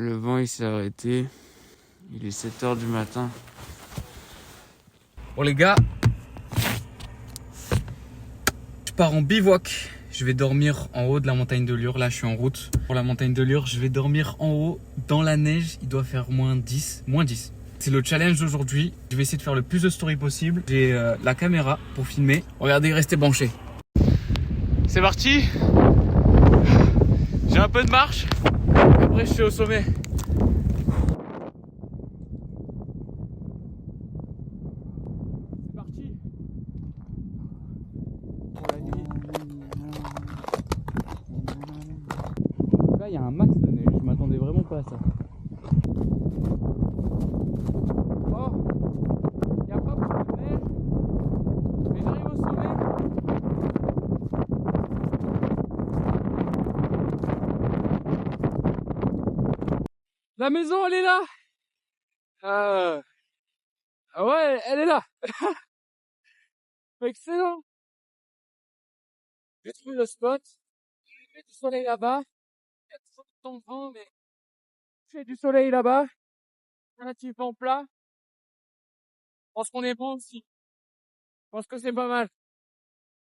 Le vent il s'est arrêté. Il est 7h du matin. Bon les gars, je pars en bivouac. Je vais dormir en haut de la montagne de Lure. Là je suis en route pour la montagne de Lure. Je vais dormir en haut dans la neige. Il doit faire moins 10. C'est le challenge d'aujourd'hui. Je vais essayer de faire le plus de stories possible. J'ai la caméra pour filmer. Regardez, restez branchés. C'est parti. J'ai un peu de marche. Après je suis au sommet. C'est parti. Pour la nuit. Là il y a un max de neige. Je m'attendais vraiment pas à ça. Oh, il n'y a pas beaucoup de neige. Mais j'arrive au sommet. La maison, elle est là. Ah ouais, elle est là. Excellent. J'ai trouvé le spot. Il fait du soleil là-bas. Il y a toujours du temps de vent, mais il fait du soleil là-bas. Relativement plat. Je pense qu'on est bon aussi. Je pense que c'est pas mal.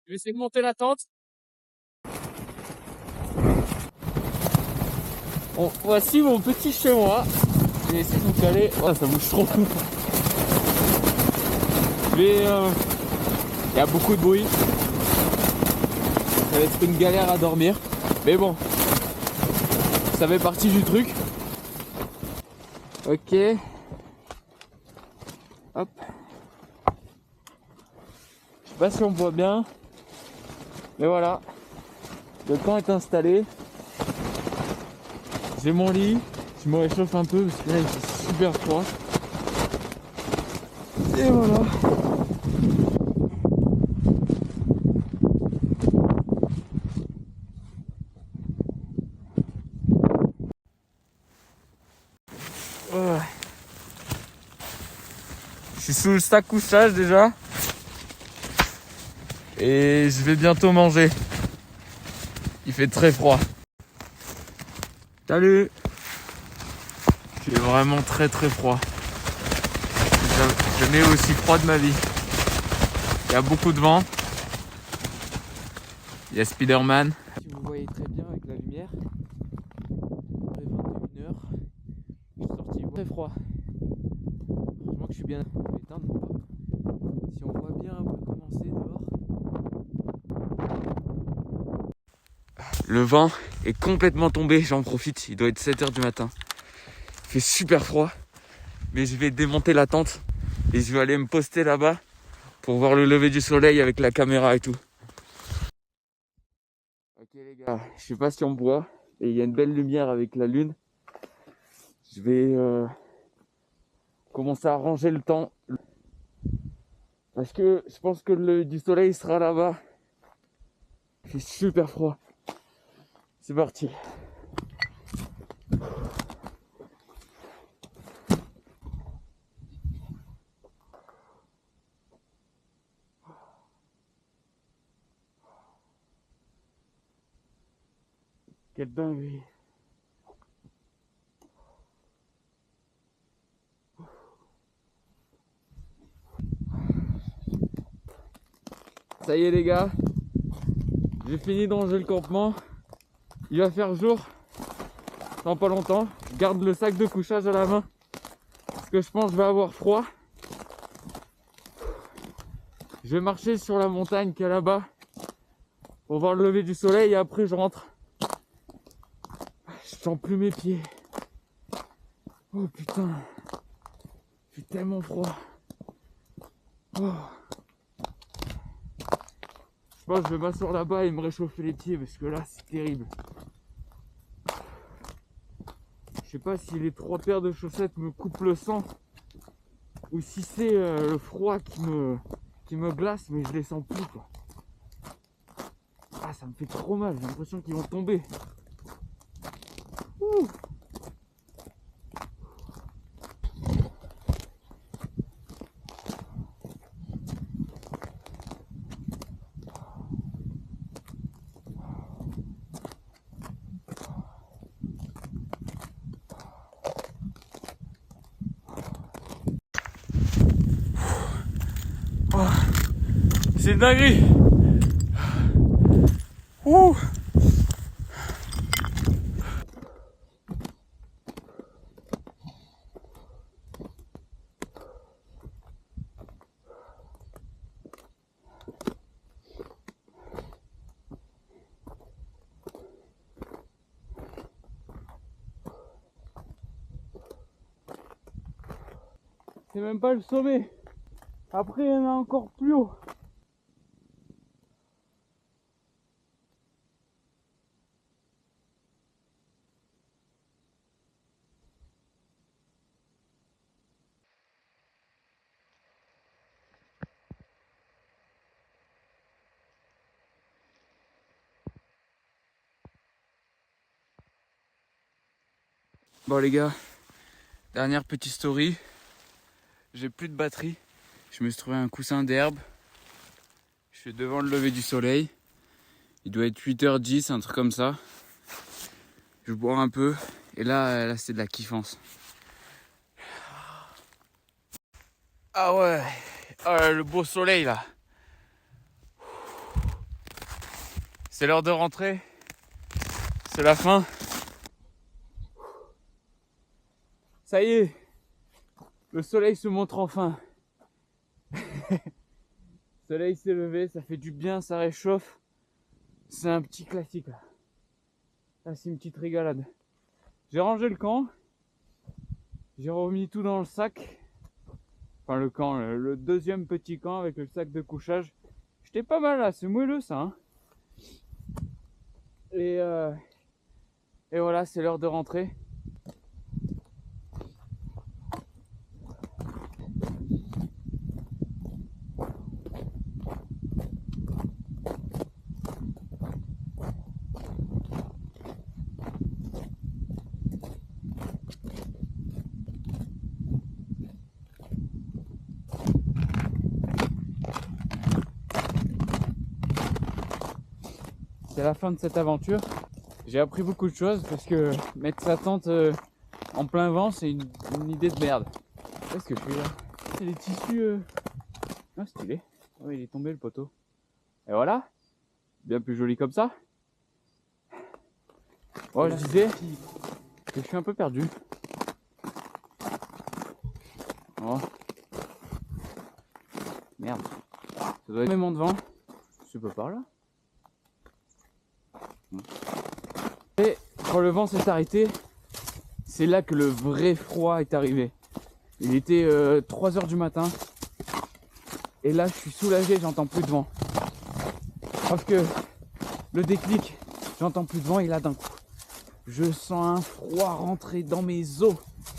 Je vais essayer de monter la tente. Bon, voici mon petit chez moi. Je vais essayer de me caler. Oh, ça bouge trop. Mais il y a beaucoup de bruit. Ça va être une galère à dormir. Mais bon, ça fait partie du truc. Ok. Hop. Je sais pas si on voit bien. Mais voilà. Le camp est installé. J'ai mon lit. Je me réchauffe un peu parce que là il fait super froid. Et voilà. Ouais. Je suis sous le sac couchage déjà. Et je vais bientôt manger. Il fait très froid. Salut. J'ai vraiment très froid. Jamais aussi froid de ma vie. Il y a beaucoup de vent. Il y a Spider-Man. Si vous voyez très bien avec la lumière. Il est 21h. Je suis sorti très froid. Heureusement que je suis bien. Je vais éteindre mon pas. Si on voit bien un peu comment c'est dehors. Le vent est complètement tombé, j'en profite. Il doit être 7h du matin. Il fait super froid. Mais je vais démonter la tente. Et je vais aller me poster là-bas. Pour voir le lever du soleil avec la caméra et tout. Ok les gars, je sais pas si on me voit. Et il y a une belle lumière avec la lune. Je vais commencer à ranger le temps. Parce que je pense que le lever du soleil sera là-bas. Il fait super froid. C'est parti. Quelle dinguerie. Ça y est les gars, j'ai fini de ranger le campement. Il va faire jour dans pas longtemps. Je garde le sac de couchage à la main parce que je pense que je vais avoir froid. Je vais marcher sur la montagne qui est là-bas pour voir le lever du soleil et après je rentre. Je sens plus mes pieds. Oh putain, il fait tellement froid. Oh. Je pense que je vais m'asseoir là-bas et me réchauffer les pieds parce que là c'est terrible. Je sais pas si les 3 paires de chaussettes me coupent le sang ou si c'est le froid qui me glace, mais je les sens plus quoi. Ah, ça me fait trop mal, j'ai l'impression qu'ils vont tomber. Ouh. C'est une dinguerie. Ouh. C'est même pas le sommet. Après, il y en a encore plus haut. Bon les gars, dernière petite story. J'ai plus de batterie. Je me suis trouvé un coussin d'herbe. Je suis devant le lever du soleil. Il doit être 8h10, un truc comme ça. Je bois un peu. Et là c'est de la kiffance. Ah ouais. Ah, le beau soleil là. C'est l'heure de rentrer. C'est la fin. Ça y est. Le soleil se montre enfin. Le soleil s'est levé, ça fait du bien, ça réchauffe. C'est un petit classique là. Là c'est une petite régalade. J'ai rangé le camp. J'ai remis tout dans le sac. Enfin le camp, le deuxième petit camp avec le sac de couchage. J'étais pas mal là, c'est moelleux ça. Hein. Et voilà, c'est l'heure de rentrer. C'est la fin de cette aventure. J'ai appris beaucoup de choses parce que mettre sa tente en plein vent, c'est une idée de merde. Qu'est-ce que je fais là? C'est des tissus... Ah, stylé. Oh, il est tombé le poteau. Et voilà. Bien plus joli comme ça. Oh, je disais que je suis un peu perdu. Oh. Merde. Ça doit être énormément de vent. Je peux par là. Et quand le vent s'est arrêté, c'est là que le vrai froid est arrivé. Il était 3h du matin. Et là, je suis soulagé, j'entends plus de vent. Parce que le déclic, j'entends plus de vent et là d'un coup, je sens un froid rentrer dans mes os.